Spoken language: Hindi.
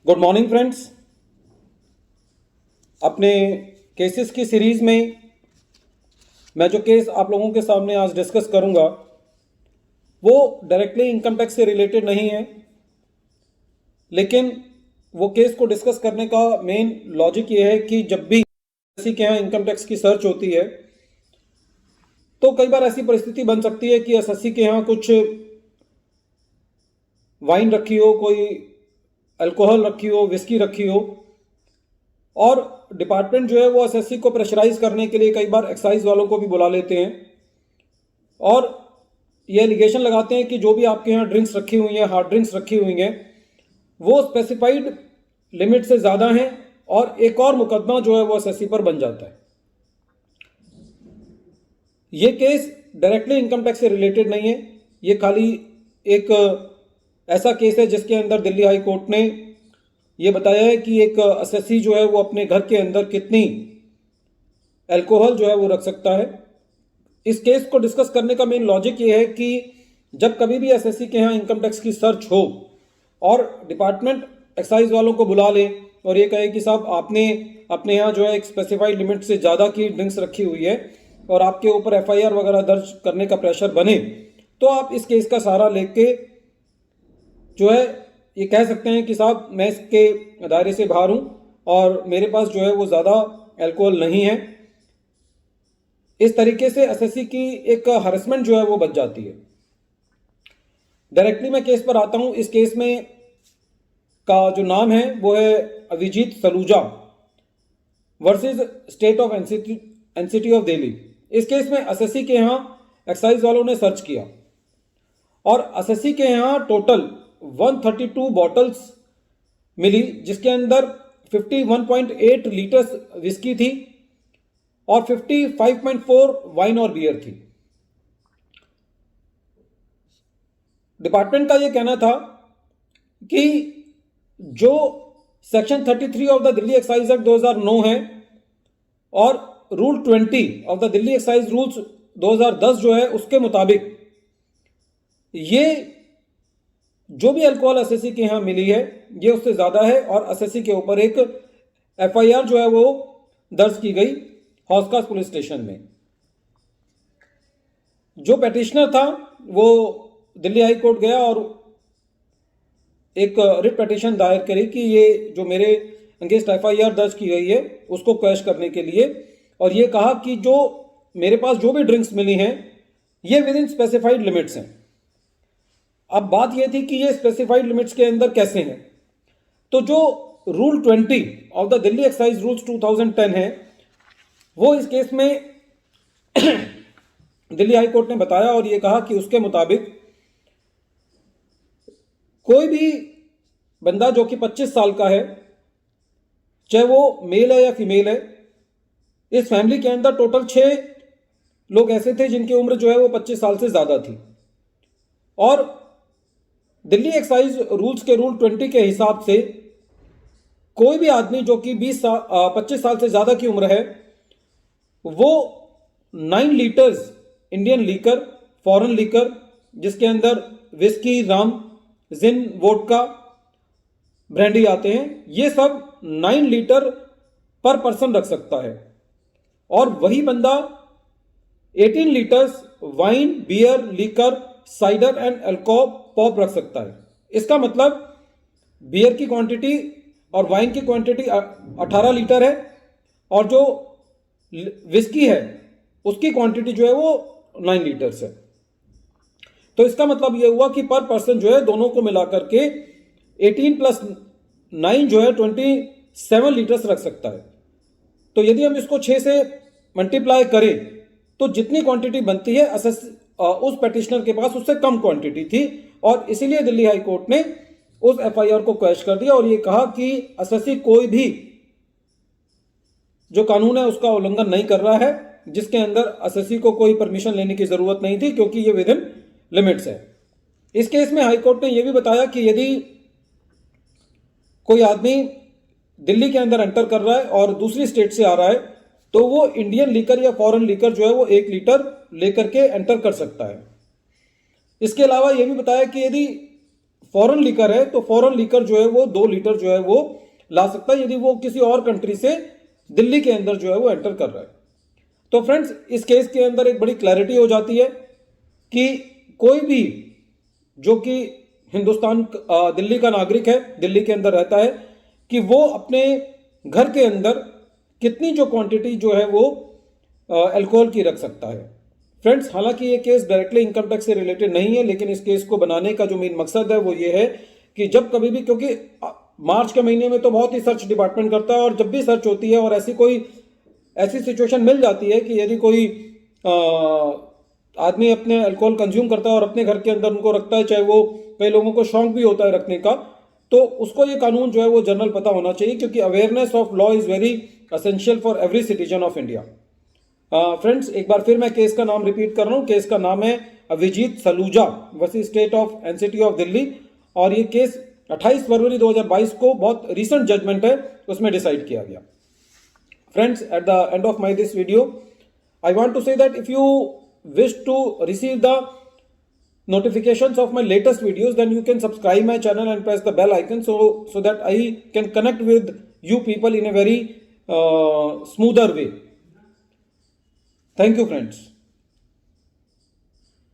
Good morning friends. अपने केसेस की सीरीज़ में मैं जो केस आप लोगों के सामने आज डिस्कस करूंगा वो डायरेक्टली इनकम टैक्स से रिलेटेड नहीं है, लेकिन वो केस को डिस्कस करने का मेन लॉजिक ये है कि जब भी किसी के यहाँ इनकम टैक्स की सर्च होती है तो कई बार ऐसी परिस्थिति बन सकती है कि एसएससी के यहाँ कुछ वाइन रखी हो, कोई अल्कोहल रखी हो, विस्की रखी हो, और डिपार्टमेंट जो है वो एसएससी को प्रेशराइज करने के लिए कई बार एक्साइज वालों को भी बुला लेते हैं और ये एलिगेशन लगाते हैं कि जो भी आपके यहाँ ड्रिंक्स रखी हुई हैं, हार्ड ड्रिंक्स रखी हुई हैं, वो स्पेसिफाइड लिमिट से ज़्यादा हैं और एक और मुकदमा जो है वो एसएससी पर बन जाता है। ये केस डायरेक्टली इनकम टैक्स से रिलेटेड नहीं है, ये खाली एक ऐसा केस है जिसके अंदर दिल्ली हाई कोर्ट ने ये बताया है कि एक एसएससी जो है वो अपने घर के अंदर कितनी अल्कोहल जो है वो रख सकता है। इस केस को डिस्कस करने का मेन लॉजिक ये है कि जब कभी भी एसएससी के यहाँ इनकम टैक्स की सर्च हो और डिपार्टमेंट एक्साइज वालों को बुला ले और ये कहे कि साहब आपने अपने यहाँ जो है एक स्पेसिफाइड लिमिट से ज़्यादा की ड्रिंक्स रखी हुई है और आपके ऊपर एफआईआर वगैरह दर्ज करने का प्रेशर बने, तो आप इस केस का सहारा लेके जो है ये कह सकते हैं कि साहब मैं इसके दायरे से बाहर हूँ और मेरे पास जो है वो ज़्यादा अल्कोहल नहीं है। इस तरीके से एसएससी की एक हरेसमेंट जो है वो बच जाती है। डायरेक्टली मैं केस पर आता हूँ। इस केस में का जो नाम है वो है Abhijit Saluja versus state of NCT of Delhi. इस केस में एसएससी के यहाँ एक्साइज वालों ने सर्च किया और एसएससी के यहाँ टोटल 132 बॉटल्स मिली, जिसके अंदर 51.8 लीटर विस्की थी और 55.4 वाइन और बियर थी। डिपार्टमेंट का यह कहना था कि जो section 33 of the Delhi excise act 2009 है और rule 20 of the Delhi excise rules 2010 जो है उसके मुताबिक ये जो भी अल्कोहल एसएससी के यहाँ मिली है ये उससे ज़्यादा है और एसएससी के ऊपर एक एफआईआर जो है वो दर्ज की गई हौसखास पुलिस स्टेशन में। जो पेटिशनर था वो दिल्ली हाई कोर्ट गया और एक रिट पिटीशन दायर करी कि ये जो मेरे अगेंस्ट एफआईआर दर्ज की गई है उसको क्वैश करने के लिए, और ये कहा कि जो मेरे पास जो भी ड्रिंक्स मिली हैं ये विद इन स्पेसिफाइड लिमिट्स हैं। अब बात यह थी कि ये स्पेसिफाइड लिमिट्स के अंदर कैसे हैं, तो जो rule 20 of the Delhi excise rules 2010 है वो इस केस में दिल्ली हाई कोर्ट ने बताया और ये कहा कि उसके मुताबिक कोई भी बंदा जो कि 25 साल का है, चाहे वो मेल है या फीमेल है, इस फैमिली के अंदर टोटल 6 लोग ऐसे थे जिनकी उम्र जो है वो 25 साल से ज़्यादा थी और दिल्ली एक्साइज रूल्स के रूल 20 के हिसाब से कोई भी आदमी जो कि 25 साल से ज़्यादा की उम्र है वो 9 litres Indian liquor, foreign liquor जिसके अंदर विस्की, रम, जिन, वोडका, ब्रांडी आते हैं, ये सब 9 लीटर पर पर्सन रख सकता है और वही बंदा 18 litres wine, beer, liquor, cider and alcohol pop रख सकता है। इसका मतलब बियर की क्वांटिटी और वाइन की क्वांटिटी 18 लीटर है और जो विस्की है उसकी क्वांटिटी जो है वो 9 लीटर्स है। तो इसका मतलब ये हुआ कि पर पर्सन जो है दोनों को मिलाकर के 18 प्लस 9 जो है 27 लीटर्स रख सकता है। तो यदि हम इसको 6 से मल्टीप्लाई करें तो जितनी क्वांटिटी बनती है उस पेटिशनर के पास उससे कम क्वांटिटी थी और इसीलिए दिल्ली हाई कोर्ट ने उस एफआईआर को क्वैश कर दिया और ये कहा कि एसएससी कोई भी जो कानून है उसका उल्लंघन नहीं कर रहा है, जिसके अंदर एसएससी को कोई परमिशन लेने की जरूरत नहीं थी क्योंकि ये विद इन लिमिट्स है। इस केस में हाई कोर्ट ने यह भी बताया कि यदि कोई आदमी दिल्ली के अंदर एंटर कर रहा है और दूसरी स्टेट से आ रहा है तो वो इंडियन लीकर या फॉरेन लीकर जो है वो 1 लीटर लेकर के एंटर कर सकता है। इसके अलावा यह भी बताया कि यदि फॉरेन लीकर है तो फॉरेन लीकर जो है वो 2 लीटर जो है वो ला सकता है यदि वो किसी और कंट्री से दिल्ली के अंदर जो है वो एंटर कर रहा है। तो फ्रेंड्स, इस केस के अंदर एक बड़ी क्लैरिटी हो जाती है कि कोई भी जो कि हिंदुस्तान दिल्ली का नागरिक है, दिल्ली के अंदर रहता है, कि वो अपने घर के अंदर कितनी जो क्वांटिटी जो है वो अल्कोहल की रख सकता है। फ्रेंड्स, हालांकि ये केस डायरेक्टली इनकम टैक्स से रिलेटेड नहीं है, लेकिन इस केस को बनाने का जो मेन मकसद है वो ये है कि जब कभी भी, क्योंकि मार्च के महीने में तो बहुत ही सर्च डिपार्टमेंट करता है, और जब भी सर्च होती है और ऐसी सिचुएशन मिल जाती है कि यदि कोई आदमी अपने अल्कोहल कंज्यूम करता है और अपने घर के अंदर उनको रखता है, चाहे वो कई लोगों को शौक भी होता है रखने का, तो उसको ये कानून जो है वो जनरल पता होना चाहिए, क्योंकि awareness of law is very essential for every citizen of India. Friends, एक बार फिर मैं केस का नाम रिपीट कर रहा हूं। केस का नाम है Abhijit Saluja versus state of NCT of Delhi, और ये केस 28 फरवरी 2022 को, बहुत रिसेंट जजमेंट है, उसमें डिसाइड किया गया। Friends, at the end of this video, I want to say that if you wish to receive the notifications of my latest videos, then you can subscribe my channel and press the bell icon so that I can connect with you people in a very smoother way. Thank you, friends.